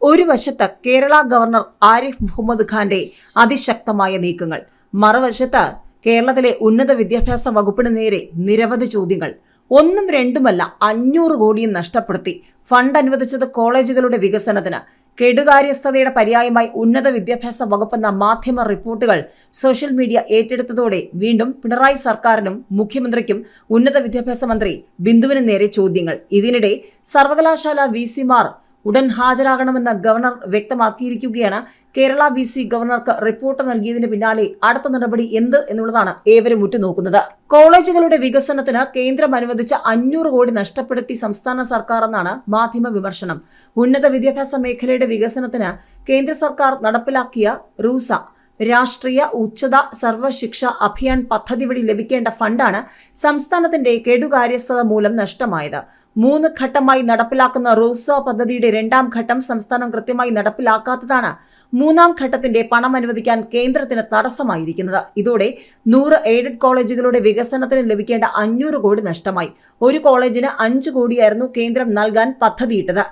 ഒരു വശത്ത് കേരള ഗവർണർ ആരിഫ് മുഹമ്മദ് ഖാന്റെ അതിശക്തമായ നീക്കങ്ങൾ, മറുവശത്ത് കേരളത്തിലെ ഉന്നത വിദ്യാഭ്യാസ വകുപ്പിന് നേരെ നിരവധി ചോദ്യങ്ങൾ. ഒന്നും രണ്ടുമല്ല, 500 കോടിയും നഷ്ടപ്പെടുത്തി. ഫണ്ട് അനുവദിച്ചത് കോളേജുകളുടെ വികസനത്തിന്. കെടുകാര്യസ്ഥതയുടെ പര്യായമായി ഉന്നത വിദ്യാഭ്യാസ വകുപ്പെന്ന മാധ്യമ റിപ്പോർട്ടുകൾ സോഷ്യൽ മീഡിയ ഏറ്റെടുത്തതോടെ വീണ്ടും പിണറായി സർക്കാരിനും മുഖ്യമന്ത്രിക്കും ഉന്നത വിദ്യാഭ്യാസ മന്ത്രി ബിന്ദുവിന് നേരെ ചോദ്യങ്ങൾ. ഇതിനിടെ സർവകലാശാല വിസിമാർ ഉടൻ ഹാജരാകണമെന്ന് ഗവർണർ വ്യക്തമാക്കിയിരിക്കുകയാണ്. കേരള വിസി ഗവർണർക്ക് റിപ്പോർട്ട് നൽകിയതിന് പിന്നാലെ അടുത്ത നടപടി എന്ത് എന്നുള്ളതാണ് ഏവരും ഉറ്റുനോക്കുന്നത്. കോളേജുകളുടെ വികസനത്തിന് കേന്ദ്രം അനുവദിച്ച 500 കോടി നഷ്ടപ്പെടുത്തി സംസ്ഥാന സർക്കാർ എന്നാണ് മാധ്യമ വിമർശനം. ഉന്നത വിദ്യാഭ്യാസ മേഖലയുടെ വികസനത്തിന് കേന്ദ്ര സർക്കാർ നടപ്പിലാക്കിയ റൂസ രാഷ്ട്രീയ ഉച്ചത സർവശിക്ഷ അഭിയാൻ പദ്ധതി വഴി ലഭിക്കേണ്ട ഫണ്ടാണ് സംസ്ഥാനത്തിന്റെ കെടുകാര്യസ്ഥത മൂലം നഷ്ടമായത്. 3 ഘട്ടമായി നടപ്പിലാക്കുന്ന റൂസ പദ്ധതിയുടെ 2ാം ഘട്ടം സംസ്ഥാനം കൃത്യമായി നടപ്പിലാക്കാത്തതാണ് 3ാം ഘട്ടത്തിന്റെ പണം അനുവദിക്കാൻ കേന്ദ്രത്തിന് തടസ്സമായിരിക്കുന്നത്. ഇതോടെ 100 എയ്ഡഡ് കോളേജുകളുടെ വികസനത്തിന് ലഭിക്കേണ്ട 500 കോടി നഷ്ടമായി. ഒരു കോളേജിന് 5 കോടിയായിരുന്നു കേന്ദ്രം നൽകാൻ പദ്ധതിയിട്ടത്.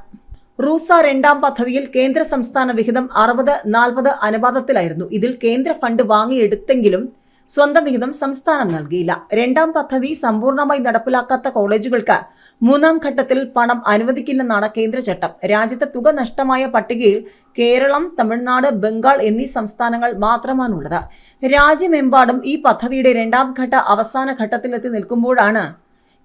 റൂസ 2ാം പദ്ധതിയിൽ കേന്ദ്ര സംസ്ഥാന വിഹിതം 60-40 അനുപാതത്തിലായിരുന്നു. ഇതിൽ കേന്ദ്ര ഫണ്ട് വാങ്ങിയെടുത്തെങ്കിലും സ്വന്തം വിഹിതം സംസ്ഥാനം നൽകിയില്ല. 2ാം പദ്ധതി സമ്പൂർണ്ണമായി നടപ്പിലാക്കാത്ത കോളേജുകൾക്ക് 3ാം ഘട്ടത്തിൽ പണം അനുവദിക്കില്ലെന്നാണ് കേന്ദ്ര ചട്ടം. രാജ്യത്തെ തുക നഷ്ടമായ പട്ടികയിൽ കേരളം, തമിഴ്നാട്, ബംഗാൾ എന്നീ സംസ്ഥാനങ്ങൾ മാത്രമാണുള്ളത്. രാജ്യമെമ്പാടും ഈ പദ്ധതിയുടെ 2ാം ഘട്ട അവസാന ഘട്ടത്തിലെത്തി നിൽക്കുമ്പോഴാണ്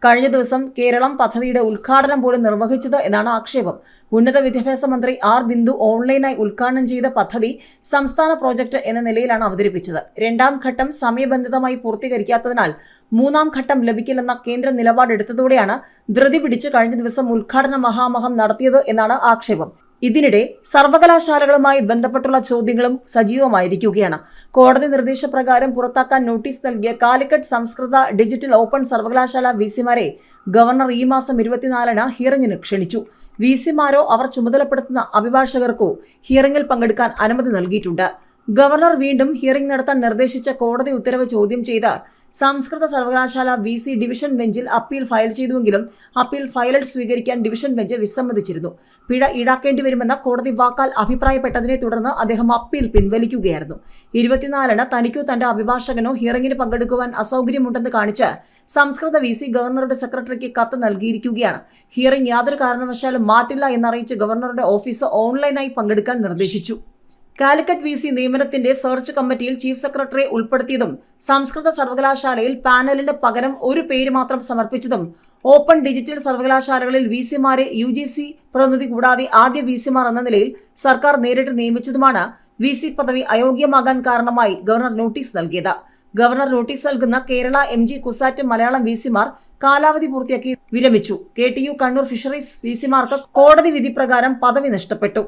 കഴിഞ്ഞ ദിവസം കേരളം പദ്ധതിയുടെ ഉദ്ഘാടനം പോലും നിർവഹിച്ചത് എന്നാണ് ആക്ഷേപം. ഉന്നത വിദ്യാഭ്യാസ മന്ത്രി ആർ ബിന്ദു ഓൺലൈനായി ഉദ്ഘാടനം ചെയ്ത പദ്ധതി സംസ്ഥാന പ്രോജക്ട് എന്ന നിലയിലാണ് അവതരിപ്പിച്ചത്. 2ാം ഘട്ടം സമയബന്ധിതമായി പൂർത്തീകരിക്കാത്തതിനാൽ 3ാം ഘട്ടം ലഭിക്കില്ലെന്ന കേന്ദ്ര നിലപാടെടുത്തതോടെയാണ് ധൃതി പിടിച്ച് കഴിഞ്ഞ ദിവസം ഉദ്ഘാടന മഹാമഹം നടത്തിയത് എന്നാണ് ആക്ഷേപം. ഇതിനിടെ സർവകലാശാലകളുമായി ബന്ധപ്പെട്ടുള്ള ചോദ്യങ്ങളും സജീവമായിരിക്കുകയാണ്. കോടതി നിർദ്ദേശപ്രകാരം പുറത്താക്കാൻ നോട്ടീസ് നൽകിയ കാലിക്കറ്റ് സംസ്കൃത ഡിജിറ്റൽ ഓപ്പൺ സർവകലാശാല വിസിമാരെ ഗവർണർ ഈ മാസം 24-ന് ഹിയറിംഗിന് ക്ഷണിച്ചു. വിസിമാരോ അവർ ചുമതലപ്പെടുത്തുന്ന അഭിഭാഷകർക്കോ ഹിയറിംഗിൽ പങ്കെടുക്കാൻ അനുമതി നൽകിയിട്ടുണ്ട്. ഗവർണർ വീണ്ടും ഹിയറിംഗ് നടത്താൻ നിർദ്ദേശിച്ച കോടതി ഉത്തരവ് ചോദ്യം ചെയ്ത് സംസ്കൃത സർവകലാശാല വിസി ഡിവിഷൻ ബെഞ്ചിൽ അപ്പീൽ ഫയൽ ചെയ്തുവെങ്കിലും അപ്പീൽ ഫയൽ സ്വീകരിക്കാൻ ഡിവിഷൻ ബെഞ്ച് വിസമ്മതിച്ചിരുന്നു. പിഴ ഈടാക്കേണ്ടി വരുമെന്ന കോടതി വാക്കാൽ അഭിപ്രായപ്പെട്ടതിനെ തുടർന്ന് അദ്ദേഹം അപ്പീൽ പിൻവലിക്കുകയായിരുന്നു. 24-ന് തനിക്കോ തന്റെ അഭിഭാഷകനോ ഹിയറിംഗിന് പങ്കെടുക്കുവാൻ അസൗകര്യമുണ്ടെന്ന് കാണിച്ച് സംസ്കൃത വിസി ഗവർണറുടെ സെക്രട്ടറിക്ക് കത്ത് നൽകിയിരിക്കുകയാണ്. ഹിയറിംഗ് യാതൊരു കാരണവശാലും മാറ്റില്ല എന്നറിയിച്ച് ഗവർണറുടെ ഓഫീസ് ഓൺലൈനായി പങ്കെടുക്കാൻ നിർദ്ദേശിച്ചു. കാലിക്കറ്റ് വിസി നിയമനത്തിന്റെ സെർച്ച് കമ്മിറ്റിയിൽ ചീഫ് സെക്രട്ടറിയെ ഉൾപ്പെടുത്തിയതും സംസ്കൃത സർവകലാശാലയിൽ പാനലിന് പകരം ഒരു പേര് മാത്രം സമർപ്പിച്ചതും ഓപ്പൺ ഡിജിറ്റൽ സർവകലാശാലകളിൽ വിസിമാരെ UGC പ്രതിനിധി കൂടാതെ ആദ്യ വിസിമാർ എന്ന നിലയിൽ സർക്കാർ നേരിട്ട് നിയമിച്ചതുമാണ് വിസി പദവി അയോഗ്യമാകാൻ കാരണമായി ഗവർണർ നോട്ടീസ് നൽകിയത്. ഗവർണർ നോട്ടീസ് നൽകുന്ന കേരള, MG, കുസാറ്റ് മലയാളം വിസിമാർ കാലാവധി പൂർത്തിയാക്കി വിരമിച്ചു. KTU കണ്ണൂർ ഫിഷറീസ് വിസിമാർക്ക് കോടതി വിധി പ്രകാരം പദവി നഷ്ടപ്പെട്ടു.